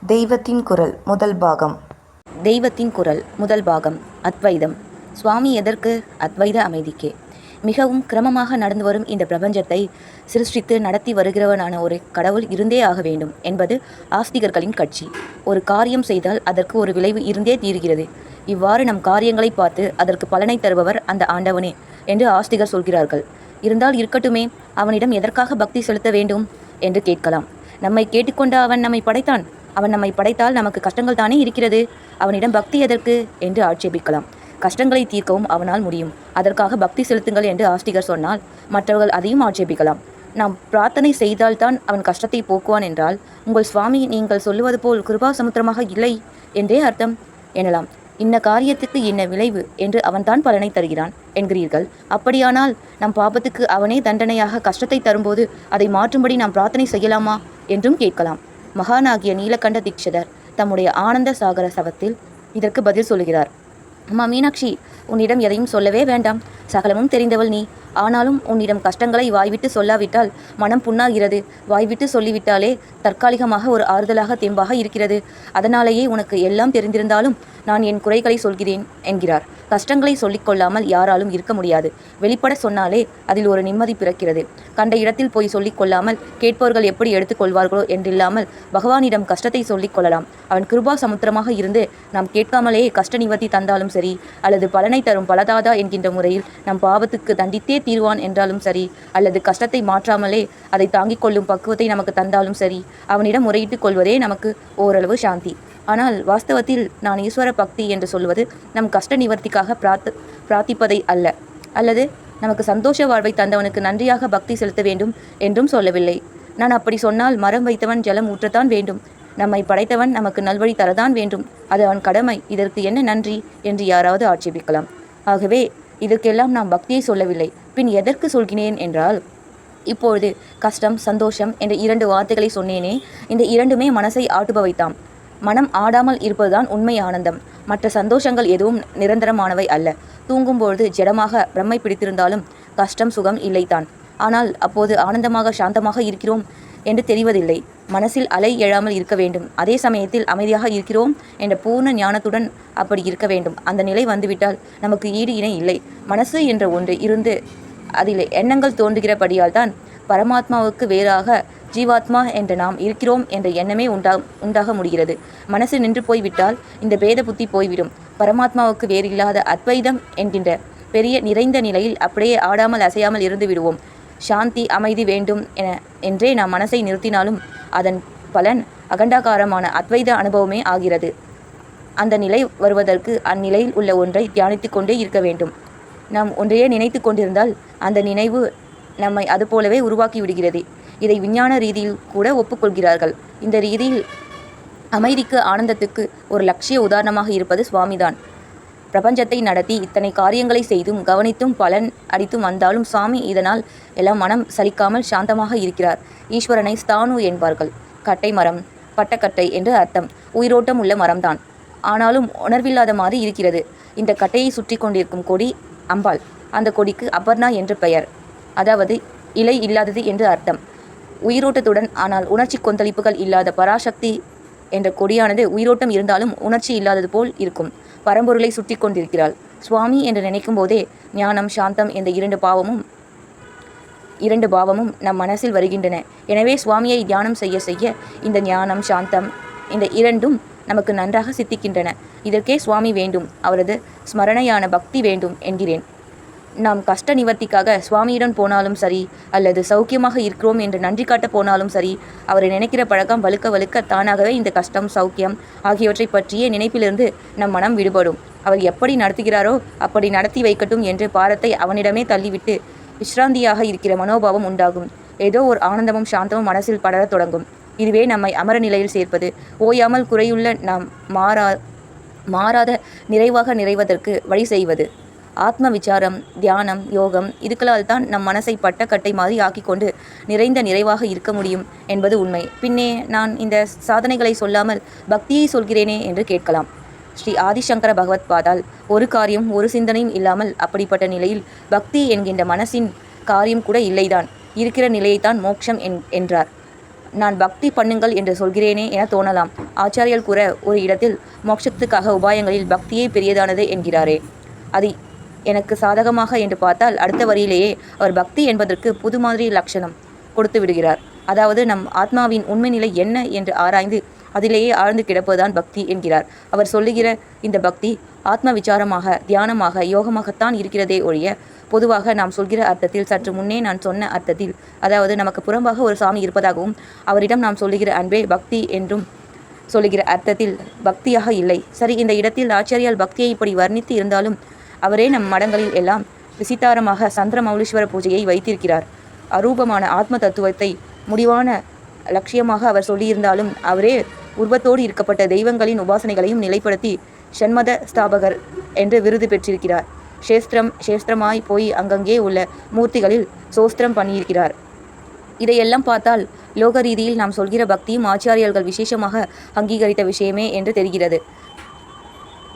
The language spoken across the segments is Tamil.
தெய்வத்தின் குரல் முதல் பாகம். தெய்வத்தின் குரல் முதல் பாகம். அத்வைதம். சுவாமி எதற்கு? அத்வைத அமைதிக்கே. மிகவும் கிரமமாக நடந்து வரும் இந்த பிரபஞ்சத்தை சிருஷ்டித்து நடத்தி வருகிறவனான ஒரு கடவுள் இருந்தே ஆக வேண்டும் என்பது ஆஸ்திகர்களின் கட்சி. ஒரு காரியம் செய்தால் அதற்கு ஒரு விளைவு இருந்தே தீருகிறது. இவ்வாறு நம் காரியங்களை பார்த்து அதற்கு பலனை தருபவர் அந்த ஆண்டவனே என்று ஆஸ்திகர் சொல்கிறார்கள். இருந்தால் இருக்கட்டுமே, அவனிடம் எதற்காக பக்தி செலுத்த வேண்டும் என்று கேட்கலாம். நம்மை கேட்டுக்கொண்ட அவன் நம்மை படைத்தான். அவன் நம்மை படைத்தால் நமக்கு கஷ்டங்கள் தானே இருக்கிறது. அவனிடம் பக்தி எதற்கு என்று ஆட்சேபிக்கலாம். கஷ்டங்களை தீர்க்கவும் அவனால் முடியும். அதற்காக பக்தி செலுத்துங்கள் என்று ஆஸ்திகர் சொன்னால் மற்றவர்கள் அதையும் ஆட்சேபிக்கலாம். நாம் பிரார்த்தனை செய்தால்தான் அவன் கஷ்டத்தை போக்குவான் என்றால் உங்கள் சுவாமி நீங்கள் சொல்லுவது போல் கிருபா சமுத்திரமாக இல்லை என்றே அர்த்தம் எனலாம். இன்ன காரியத்துக்கு இன்ன விளைவு என்று அவன்தான் பலனை தருகிறான் என்கிறீர்கள். அப்படியானால் நம் பாபத்துக்கு அவனே தண்டனையாக கஷ்டத்தை தரும்போது அதை மாற்றும்படி நாம் பிரார்த்தனை செய்யலாமா என்றும் கேட்கலாம். மகானாகிய நீலகண்ட தீட்சிதர் தம்முடைய ஆனந்த சாகர சவத்தில் இதற்கு பதில் சொல்லுகிறார். அம்மா மீனாட்சி, உன்னிடம் எதையும் சொல்லவே வேண்டாம். சகலமும் தெரிந்தவள் நீ. ஆனாலும் உன்னிடம் கஷ்டங்களை வாய்விட்டு சொல்லாவிட்டால் மனம் புண்ணாகிறது. வாய்விட்டு சொல்லிவிட்டாலே தற்காலிகமாக ஒரு ஆறுதலாக தெம்பாக இருக்கிறது. அதனாலேயே உனக்கு எல்லாம் தெரிந்திருந்தாலும் நான் என் குறைகளை சொல்கிறேன் என்கிறார். கஷ்டங்களை சொல்லிக்கொள்ளாமல் யாராலும் இருக்க முடியாது. வெளிப்பட சொன்னாலே அதில் ஒரு நிம்மதி பிறக்கிறது. கண்ட இடத்தில் போய் சொல்லிக்கொள்ளாமல் கேட்பவர்கள் எப்படி எடுத்துக்கொள்வார்களோ என்றில்லாமல் பகவானிடம் கஷ்டத்தை சொல்லிக்கொள்ளலாம். அவன் கிருபா சமுத்திரமாக இருந்து நாம் கேட்காமலே கஷ்ட நிவர்த்தி தந்தாலும் சரி, அல்லது பலனை தரும் பலதாதா என்கின்ற முறையில் நம் பாவத்துக்கு தண்டித்தே தீர்வான் என்றாலும் சரி, அல்லது கஷ்டத்தை மாற்றாமலே அதை தாங்கிக் கொள்ளும் பக்குவத்தை நமக்கு தந்தாலும் சரி, அவனிடம் முறையிட்டுக் கொள்வதே நமக்கு ஓரளவு சாந்தி. ஆனால் வாஸ்தவத்தில் நான் ஈஸ்வர பக்தி என்று சொல்வது நம் கஷ்ட நிவர்த்திக்காக பிரார்த்திப்பதை அல்ல, அல்லது நமக்கு சந்தோஷ வாழ்வை தந்தவனுக்கு நன்றியாக பக்தி செலுத்த வேண்டும் என்றும் சொல்லவில்லை. நான் அப்படி சொன்னால் மரம் வைத்தவன் ஜலம் ஊற்றத்தான் வேண்டும். நம்மை படைத்தவன் நமக்கு நல்வழி தரதான் வேண்டும். அது அவன் கடமை. இதற்கு என்ன நன்றி என்று யாராவது ஆட்சேபிக்கலாம். ஆகவே இதற்கெல்லாம் நாம் பக்தியை சொல்லவில்லை. பின் எதற்கு சொல்கிறேன் என்றால், இப்பொழுது கஷ்டம் சந்தோஷம் என்ற 2 வார்த்தைகளை சொன்னேனே, இந்த இரண்டுமே மனசை ஆட்டுபவைத்தாம். மனம் ஆடாமல் இருப்பதுதான் உண்மை ஆனந்தம். மற்ற சந்தோஷங்கள் எதுவும் நிரந்தரமானவை அல்ல. தூங்கும்பொழுது ஜடமாக பிரம்மை பிடித்திருந்தாலும் கஷ்டம் சுகம் இல்லைத்தான். ஆனால் அப்போது ஆனந்தமாக சாந்தமாக இருக்கிறோம் என்று தெரிவதில்லை. மனசில் அலை எழாமல் இருக்க வேண்டும். அதே சமயத்தில் அமைதியாக இருக்கிறோம் என்ற பூர்ண ஞானத்துடன் அப்படி இருக்க வேண்டும். அந்த நிலை வந்துவிட்டால் நமக்கு ஈடு இணை இல்லை. மனசு என்ற ஒன்று இருந்து அதில் எண்ணங்கள் தோன்றுகிறபடியால் தான் பரமாத்மாவுக்கு வேறாக ஜீவாத்மா என்ற நாம் இருக்கிறோம் என்ற எண்ணமே உண்டாக முடிகிறது. மனசு நின்று போய்விட்டால் இந்த பேத புத்தி போய்விடும். பரமாத்மாவுக்கு வேறில்லாத அத்வைதம் என்கின்ற பெரிய நிறைந்த நிலையில் அப்படியே ஆடாமல் அசையாமல் இருந்து விடுவோம். சாந்தி அமைதி வேண்டும் என்றே நாம் மனசை நிறுத்தினாலும் அதன் பலன் அகண்டாகாரமான அத்வைத அனுபவமே ஆகிறது. அந்த நிலை வருவதற்கு அந்நிலையில் உள்ள ஒன்றை தியானித்து கொண்டே இருக்க வேண்டும். நாம் ஒன்றையே நினைத்து கொண்டிருந்தால் அந்த நினைவு நம்மை அதுபோலவே உருவாக்கி விடுகிறது. இதை விஞ்ஞான ரீதியில் கூட ஒப்புக்கொள்கிறார்கள். இந்த ரீதியில் அமைதிக்கு ஆனந்தத்துக்கு ஒரு லட்சிய உதாரணமாக இருப்பது சுவாமிதான். பிரபஞ்சத்தை நடத்தி இத்தனை காரியங்களை செய்தும் கவனித்தும் பலன் அடித்தும் வந்தாலும் சுவாமி இதனால் எல்லாம் மனம் சலிக்காமல் சாந்தமாக இருக்கிறார். ஈஸ்வரனை ஸ்தானு என்பார்கள். கட்டை மரம், பட்டக்கட்டை என்று அர்த்தம். உயிரோட்டம் உள்ள மரம்தான். ஆனாலும் உணர்வில்லாத மாதிரி இருக்கிறது. இந்த கட்டையை சுற்றி கொண்டிருக்கும் கொடி அம்பாள். அந்த கொடிக்கு அபர்ணா என்று பெயர், அதாவது இலை இல்லாதது என்று அர்த்தம். உயிரோட்டத்துடன் ஆனால் உணர்ச்சி கொந்தளிப்புகள் இல்லாத பராசக்தி என்ற கொடியானது உயிரோட்டம் இருந்தாலும் உணர்ச்சி இல்லாதது போல் இருக்கும். பரம்பொருளை சுற்றி கொண்டிருக்கிறாள். சுவாமி என்று நினைக்கும் போதே ஞானம் சாந்தம் என்ற இரண்டு பாவமும் நம் மனசில் வருகின்றன. எனவே சுவாமியை தியானம் செய்ய செய்ய இந்த ஞானம் சாந்தம் இந்த இரண்டும் நமக்கு நன்றாக சித்திக்கின்றன. இதற்கே சுவாமி வேண்டும், அவரது ஸ்மரணையான பக்தி வேண்டும் என்கிறேன். நாம் கஷ்ட நிவர்த்திக்காக சுவாமியிடம் போனாலும் சரி, அல்லது சௌக்கியமாக இருக்கிறோம் என்று நன்றி காட்ட போனாலும் சரி, அவரை நினைக்கிற பழக்கம் வலுக்க வலுக்க தானாகவே இந்த கஷ்டம் சௌக்கியம் ஆகியவற்றை பற்றிய நினைப்பிலிருந்து நம் மனம் விடுபடும். அவர் எப்படி நடத்துகிறாரோ அப்படி நடத்தி வைக்கட்டும் என்று பாரத்தை அவனிடமே தள்ளிவிட்டு விஸ்ராந்தியாக இருக்கிற மனோபாவம் உண்டாகும். ஏதோ ஒரு ஆனந்தமும் சாந்தமும் மனசில் படரத் தொடங்கும். இதுவே நம்மை அமர நிலையில் சேர்ப்பது. ஓயாமல் குறையுள்ள நாம் மாறாத நிறைவாக நிறைவதற்கு வழி செய்வது. ஆத்ம விசாரம், தியானம், யோகம் இதுக்களால் தான் நம் மனசை பட்ட கட்டை மாதிரி ஆக்கிக்கொண்டு நிறைந்த நிறைவாக இருக்க முடியும் என்பது உண்மை. பின்னே நான் இந்த சாதனைகளை சொல்லாமல் பக்தியை சொல்கிறேனே என்று கேட்கலாம். ஸ்ரீ ஆதிசங்கர பகவத் பாதால் ஒரு காரியம் ஒரு சிந்தனையும் இல்லாமல் அப்படிப்பட்ட நிலையில் பக்தி என்கின்ற மனசின் காரியம் கூட இல்லைதான். இருக்கிற நிலையைத்தான் மோட்சம் என்றார். நான் பக்தி பண்ணுங்கள் என்று சொல்கிறேனே என தோணலாம். ஆச்சாரியர்கள் கூற ஒரு இடத்தில் மோட்சத்துக்காக உபாயங்களில் பக்தியே பெரியதானது என்கிறாரே, அது எனக்கு சாதகமாக என்று பார்த்தால் அடுத்த வரியிலேயே அவர் பக்தி என்பதற்கு புது மாதிரி லட்சணம் கொடுத்து விடுகிறார். அதாவது நம் ஆத்மாவின் உண்மை நிலை என்ன என்று ஆராய்ந்து அதிலேயே ஆழ்ந்து கிடப்பதுதான் பக்தி என்கிறார். அவர் சொல்லுகிற இந்த பக்தி ஆத்ம விசாரமாக, தியானமாக, யோகமாகத்தான் இருக்கிறதே ஒழிய பொதுவாக நாம் சொல்கிற அர்த்தத்தில், சற்று முன்னே நான் சொன்ன அர்த்தத்தில், அதாவது நமக்கு புறம்பாக ஒரு சாமி இருப்பதாகவும் அவரிடம் நாம் சொல்லுகிற அன்பே பக்தி என்றும் சொல்லுகிற அர்த்தத்தில் பக்தியாக இல்லை. சரி, இந்த இடத்தில் ஆச்சாரியால் பக்தியை இப்படி வர்ணித்து இருந்தாலும் அவரே நம் மடங்களில் எல்லாம் விசித்தாரமாக சந்திரமௌலீஸ்வர பூஜையை வைத்திருக்கிறார். அரூபமான ஆத்ம தத்துவத்தை முடிவான லட்சியமாக அவர் சொல்லியிருந்தாலும் அவரே உருவத்தோடு இருக்கப்பட்ட தெய்வங்களின் உபாசனைகளையும் நிலைப்படுத்தி ஷண்மத ஸ்தாபகர் என்று விருது பெற்றிருக்கிறார். சேஸ்திரமாய் போய் அங்கங்கே உள்ள மூர்த்திகளில் சோஸ்திரம் பண்ணியிருக்கிறார். இதையெல்லாம் பார்த்தால் லோக ரீதியில் நாம் சொல்கிற பக்தியும் ஆச்சாரியர்கள் விசேஷமாக அங்கீகரித்த விஷயமே என்று தெரிகிறது.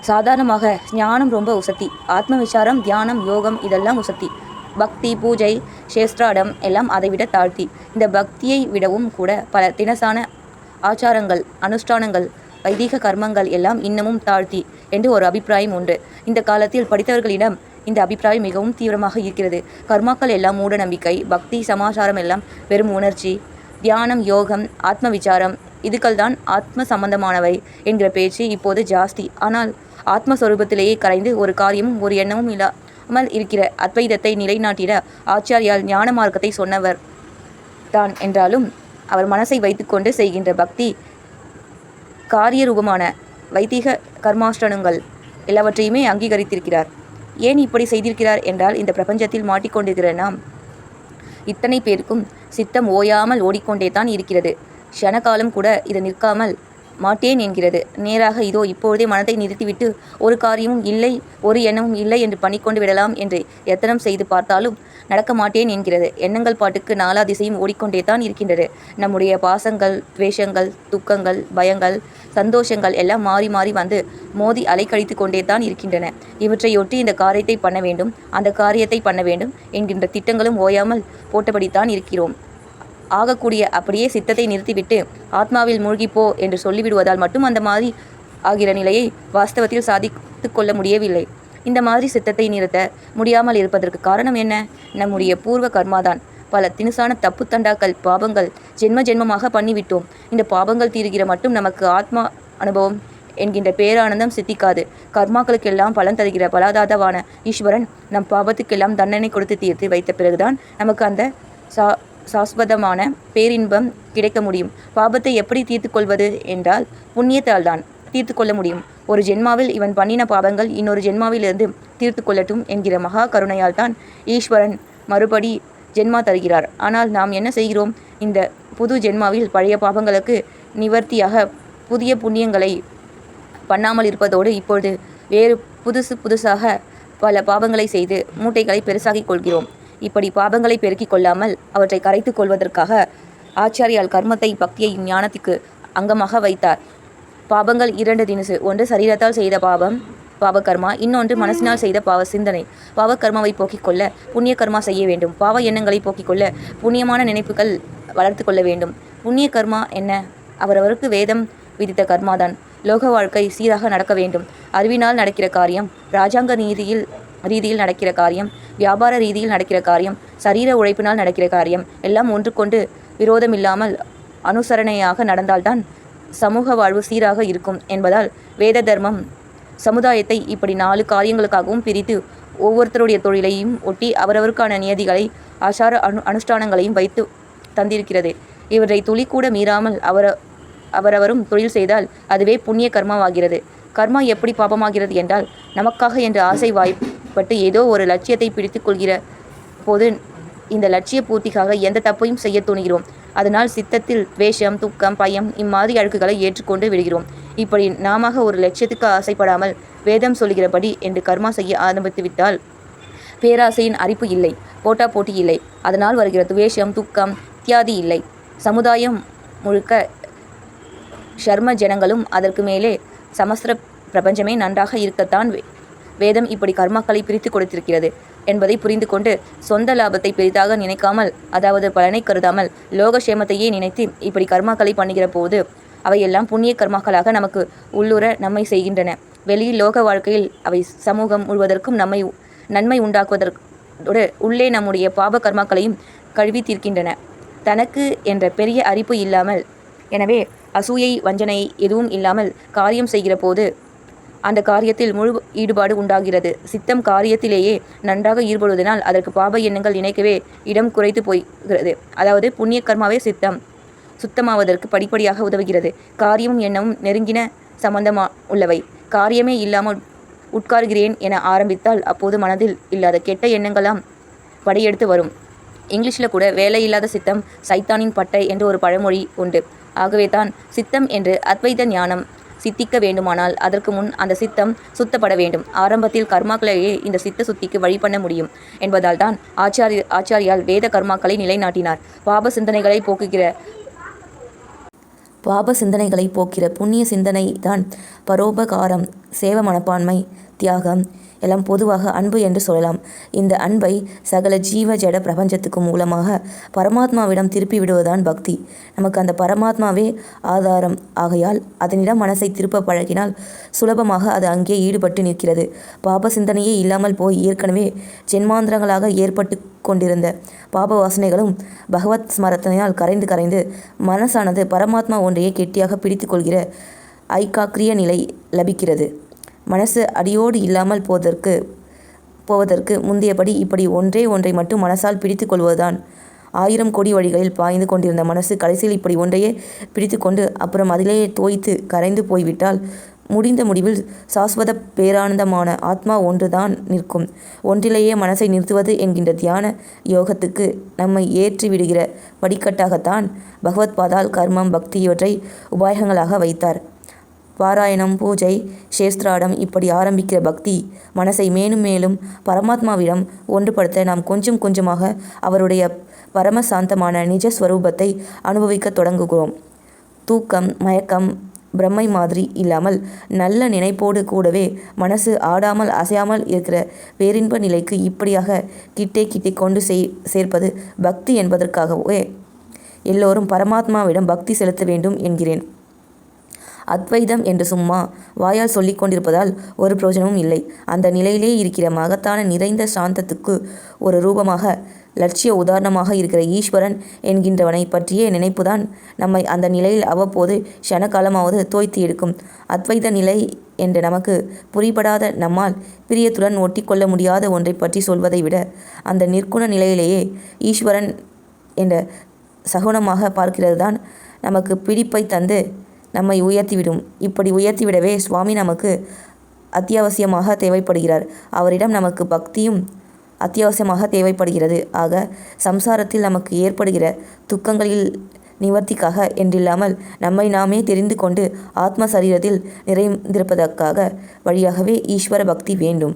சாதாரணமாக ஞானம் ரொம்ப உசத்தி, ஆத்ம விசாரம், தியானம், யோகம் இதெல்லாம் உசத்தி. பக்தி, பூஜை, சேஸ்திராடம் எல்லாம் அதைவிட தாழ்த்தி. இந்த பக்தியை விடவும் கூட பல தினசான ஆச்சாரங்கள், அனுஷ்டானங்கள், வைதிக கர்மங்கள் எல்லாம் இன்னமும் தாழ்த்தி என்று ஒரு அபிப்பிராயம் உண்டு. இந்த காலத்தில் படித்தவர்களிடம் இந்த அபிப்பிராயம் மிகவும் தீவிரமாக இருக்கிறது. கர்மாக்கள் எல்லாம் மூட நம்பிக்கை, பக்தி சமாச்சாரம் எல்லாம் வெறும் உணர்ச்சி, தியானம், யோகம், ஆத்ம விசாரம் இதுக்கள் தான் ஆத்ம சம்பந்தமானவை என்கிற பேச்சு இப்போது ஜாஸ்தி. ஆனால் ஆத்மஸ்வரூபத்திலேயே கரைந்து ஒரு காரியமும் ஒரு எண்ணமும் இல்லாமல் இருக்கிற அத்வைதத்தை நிலைநாட்டிட ஆச்சாரியால் ஞான மார்க்கத்தை சொன்னவர் தான் என்றாலும் அவர் மனசை வைத்துக்கொண்டு செய்கின்ற பக்தி காரிய ரூபமான வைதிக கர்மாஷ்டனங்கள் எல்லாவற்றையுமே அங்கீகரித்திருக்கிறார். ஏன் இப்படி செய்திருக்கிறார் என்றால், இந்த பிரபஞ்சத்தில் மாட்டிக்கொண்டிருக்கிற நாம் இத்தனை பேருக்கும் சித்தம் ஓயாமல் ஓடிக்கொண்டே தான் இருக்கிறது. க்ஷணகாலம் கூட இது நிற்காமல் மாட்டேன் என்கிறது. நேராக இதோ இப்பொழுதே மனதை நிறுத்திவிட்டு ஒரு காரியமும் இல்லை, ஒரு எண்ணமும் இல்லை என்று பண்ணிக்கொண்டு விடலாம் என்று எத்தனம் செய்து பார்த்தாலும் நடக்க மாட்டேன் என்கிறது. எண்ணங்கள் பாட்டுக்கு நாலா திசையும் ஓடிக்கொண்டே தான் இருக்கின்றது. நம்முடைய பாசங்கள், துவேஷங்கள், துக்கங்கள், பயங்கள், சந்தோஷங்கள் எல்லாம் மாறி மாறி வந்து மோதி அலைக்கழித்து கொண்டே தான் இருக்கின்றன. இவற்றையொட்டி இந்த காரியத்தை பண்ண வேண்டும், அந்த காரியத்தை பண்ண வேண்டும் என்கின்ற திட்டங்களும் ஓயாமல் போட்டபடித்தான் இருக்கிறோம். ஆகக்கூடிய அப்படியே சித்தத்தை நிறுத்திவிட்டு ஆத்மாவில் மூழ்கிப்போ என்று சொல்லிவிடுவதால் மட்டும் அந்த மாதிரி ஆகிற நிலையை வாஸ்தவத்தில் சாதித்து கொள்ள முடியவில்லை. இந்த மாதிரி சித்தத்தை நிறுத்த முடியாமல் இருப்பதற்கு காரணம் என்ன? நம்முடைய பூர்வ கர்மாதான். பல தினுசான தப்பு தண்டாக்கள், பாபங்கள் ஜென்ம ஜென்மமாக பண்ணிவிட்டோம். இந்த பாபங்கள் தீருகிற மட்டும் நமக்கு ஆத்மா அனுபவம் என்கின்ற பேரானந்தம் சித்திக்காது. கர்மாக்களுக்கெல்லாம் பலன் தருகிற பலாதாதவான ஈஸ்வரன் நம் பாபத்துக்கெல்லாம் தண்டனை கொடுத்து தீர்த்து வைத்த பிறகுதான் நமக்கு அந்த சாஸ்வதமான பேரின்பம் கிடைக்க முடியும். பாபத்தை எப்படி தீர்த்து கொள்வது என்றால் புண்ணியத்தால் தான் தீர்த்து கொள்ள முடியும். ஒரு ஜென்மாவில் இவன் பண்ணின பாபங்கள் இன்னொரு ஜென்மாவிலிருந்து தீர்த்து கொள்ளட்டும் என்கிற மகா கருணையால் தான் ஈஸ்வரன் மறுபடி ஜென்மா தருகிறார். ஆனால் நாம் என்ன செய்கிறோம்? இந்த புது ஜென்மாவில் பழைய பாபங்களுக்கு நிவர்த்தியாக புதிய புண்ணியங்களை பண்ணாமல் இருப்பதோடு இப்பொழுது வேறு புதுசாக பல பாபங்களை செய்து மூட்டைகளை பெருசாகிக் கொள்கிறோம். இப்படி பாபங்களை பெருக்கிக் கொள்ளாமல் அவற்றை கரைத்து கொள்வதற்காக ஆச்சாரியால் கர்மத்தை, பக்தியை ஞானத்துக்கு அங்கமாக வைத்தார். பாபங்கள் இரண்டு தினசு. ஒன்று சரீரத்தால் செய்த பாவகர்மா, இன்னொன்று மனசினால் செய்த பாவ சிந்தனை. பாவகர்மாவை போக்கிக் கொள்ள புண்ணிய கர்மா செய்ய வேண்டும். பாவ எண்ணங்களை போக்கிக் கொள்ள புண்ணியமான நினைப்புகள் வளர்த்து கொள்ள வேண்டும். புண்ணிய கர்மா என்ன? அவரவருக்கு வேதம் விதித்த கர்மாதான். லோக வாழ்க்கை சீராக நடக்க வேண்டும். அறிவினால் நடக்கிற காரியம், இராஜாங்க ரீதியில் நடக்கிற காரியம், வியாபார ரீதியில் நடக்கிற காரியம், சரீர உழைப்பினால் நடக்கிற காரியம் எல்லாம் ஒன்றுக்கொண்டு விரோதமில்லாமல் அனுசரணையாக நடந்தால்தான் சமூக வாழ்வு சீராக இருக்கும் என்பதால் வேத தர்மம் சமுதாயத்தை இப்படி 4 காரியங்களுக்காகவும் பிரித்து ஒவ்வொருத்தருடைய தொழிலையும் ஒட்டி அவரவருக்கான நியதிகளை, ஆசார அனுஷ்டானங்களையும் வைத்து தந்திருக்கிறது. இவற்றை துளி கூட மீறாமல் அவரவரும் தொழில் செய்தால் அதுவே புண்ணிய கர்மாவாகிறது. கர்மா எப்படி பாபமாகிறது என்றால், நமக்காக என்ற ஆசை வாய்ப்பட்டு ஏதோ ஒரு லட்சியத்தை பிடித்து கொள்கிற போது இந்த லட்சிய பூர்த்திக்காக எந்த தப்பையும் செய்ய துணிகிறோம். அதனால் சித்தத்தில் துவேஷம், துக்கம், பயம் இம்மாதிரி அழுக்குகளை ஏற்றுக்கொண்டு விடுகிறோம். இப்படி நாம ஒரு லட்சியத்துக்கு ஆசைப்படாமல் வேதம் சொல்கிறபடி என்று கர்மா செய்ய ஆரம்பித்துவிட்டால் பேராசையின் அரிப்பு இல்லை, போட்டி இல்லை. அதனால் வருகிற துவேஷம், துக்கம் இத்தியாதி இல்லை. சமுதாயம் முழுக்க ஷர்ம ஜனங்களும் அதற்கு மேலே சமஸ்திர பிரபஞ்சமே நன்றாக இருக்கத்தான் வேதம் இப்படி கர்மாக்களை பிரித்து கொடுத்திருக்கிறது. என்பதை புரிந்து கொண்டு சொந்த லாபத்தை பெரிதாக நினைக்காமல், அதாவது பலனை கருதாமல் லோகக்ஷேமத்தையே நினைத்து இப்படி கர்மாக்களை பண்ணுகிற போது அவையெல்லாம் புண்ணிய கர்மாக்களாக நமக்கு உள்ளுர நம்மை செய்கின்றன. வெளியில் லோக வாழ்க்கையில் அவை சமூகம் முழுவதற்கும் நன்மை உண்டாக்குவதற்கோடு உள்ளே நம்முடைய பாப கர்மாக்களையும் கழுவி தீர்க்கின்றன. தனக்கு என்ற பெரிய அறிப்பு இல்லாமல், எனவே அசூயை வஞ்சனை எதுவும் இல்லாமல் காரியம் செய்கிற போது அந்த காரியத்தில் முழு ஈடுபாடு உண்டாகிறது. சித்தம் காரியத்திலேயே நன்றாக ஈடுபடுவதனால் அதற்கு பாப எண்ணங்கள் நினைக்கவே இடம் குறைத்து போகிறது. அதாவது புண்ணிய கர்மாவே சித்தம் சுத்தமாவதற்கு படிப்படியாக உதவுகிறது. காரியமும் எண்ணமும் நெருங்கின சம்பந்தமா உள்ளவை. காரியமே இல்லாமல் உட்கார்கிறேன் என ஆரம்பித்தால் அப்போது மனதில் இல்லாத கெட்ட எண்ணங்களாம் படையெடுத்து வரும். இங்கிலீஷில் கூட வேலை இல்லாத சித்தம் சைத்தானின் பட்டை என்று ஒரு பழமொழி உண்டு. ஆகவே தான் சித்தம் என்று அத்வைத ஞானம் சித்திக்க வேண்டுமானால் அதற்கு முன் அந்த சித்தம் சுத்தப்பட வேண்டும். ஆரம்பத்தில் கர்மாக்களையே இந்த சித்த சுத்திக்கு வழி பண்ண முடியும் என்பதால் தான் ஆச்சாரியால் வேத கர்மாக்களை நிலைநாட்டினார். பாப சிந்தனைகளை போக்கிற புண்ணிய சிந்தனை தான் பரோபகாரம், சேவ மனப்பான்மை, தியாகம் எல்லாம் பொதுவாக அன்பு என்று சொல்லலாம். இந்த அன்பை சகல ஜீவ ஜட பிரபஞ்சத்துக்கு மூலமாக பரமாத்மாவிடம் திருப்பி விடுவதுதான் பக்தி. நமக்கு அந்த பரமாத்மாவே ஆதாரம் ஆகையால் அதனிடம் மனசை திருப்ப பழகினால் சுலபமாக அது அங்கே ஈடுபட்டு நிற்கிறது. பாப சிந்தனையே இல்லாமல் போய் ஏற்கனவே ஜென்மாந்திரங்களாக ஏற்பட்டு கொண்டிருந்த பாப வாசனைகளும் பகவத் ஸ்மரத்தனையால் கரைந்து மனசானது பரமாத்மா ஒன்றையே கெட்டியாக பிடித்து கொள்கிற ஐக்காக்கிரிய நிலை லபிக்கிறது. மனசு அடியோடு இல்லாமல் போவதற்கு முந்தையபடி இப்படி ஒன்றை மட்டும் மனசால் பிடித்து கொள்வதுதான். 1000 கோடி வழிகளில் பாய்ந்து கொண்டிருந்த மனசு கடைசியில் இப்படி ஒன்றையே பிடித்து கொண்டு அப்புறம் அதிலேயே தோய்த்து கரைந்து போய்விட்டால் முடிந்த முடிவில் சாஸ்வத பேரானந்தமான ஆத்மா ஒன்று தான் நிற்கும். ஒன்றிலேயே மனசை நிறுத்துவது என்கின்ற தியான யோகத்துக்கு நம்மை ஏற்றி விடுகிற படிக்கட்டாகத்தான் பகவத் பாதால் கர்மம், பக்தி இவற்றை உபாயங்களாக வைத்தார். பாராயணம், பூஜை, சேஸ்திராடம் இப்படி ஆரம்பிக்கிற பக்தி மனசை மேலும் மேலும் பரமாத்மாவிடம் ஒன்றுபடுத்த நாம் கொஞ்சம் கொஞ்சமாக அவருடைய பரமசாந்தமான நிஜஸ்வரூபத்தை அனுபவிக்க தொடங்குகிறோம். தூக்கம், மயக்கம், பிரம்மை மாதிரி இல்லாமல் நல்ல நினைப்போடு கூடவே மனசு ஆடாமல் அசையாமல் இருக்கிற பேரின்ப நிலைக்கு இப்படியாக கிட்டே கொண்டு சேர்ப்பது பக்தி என்பதற்காகவே எல்லோரும் பரமாத்மாவிடம் பக்தி செலுத்த வேண்டும் என்கிறேன். அத்வைதம் என்று சும்மா வாயால் சொல்லிக் கொண்டிருப்பதால் ஒரு பிரயோஜனமும் இல்லை. அந்த நிலையிலே இருக்கிற மகத்தான நிறைந்த சாந்தத்துக்கு ஒரு ரூபமாக, லட்சிய உதாரணமாக இருக்கிற ஈஸ்வரன் என்கின்றவனை பற்றிய நினைப்புதான் நம்மை அந்த நிலையில் அவ்வப்போது க்ஷணகாலமாவது தோய்த்து எடுக்கும். அத்வைத நிலை என்று நமக்கு புரிபடாத, நம்மால் பிரியத்துடன் ஒட்டி கொள்ள முடியாத ஒன்றை பற்றி சொல்வதை விட அந்த நிற்குண நிலையிலேயே ஈஸ்வரன் என்ற சகுனமாக பார்க்கிறது தான் நமக்கு பிடிப்பை தந்து நம்மை உயர்த்திவிடும். இப்படி உயர்த்திவிடவே சுவாமி நமக்கு அத்தியாவசியமாக தேவைப்படுகிறார். அவரிடம் நமக்கு பக்தியும் அத்தியாவசியமாக தேவைப்படுகிறது. ஆக சம்சாரத்தில் நமக்கு ஏற்படுகிற துக்கங்களில் நிவர்த்திக்காக என்றில்லாமல் நம்மை நாமே தெரிந்து கொண்டு ஆத்ம சரீரத்தில் நிறைந்திருப்பதற்காக வழியாகவே ஈஸ்வர பக்தி வேண்டும்.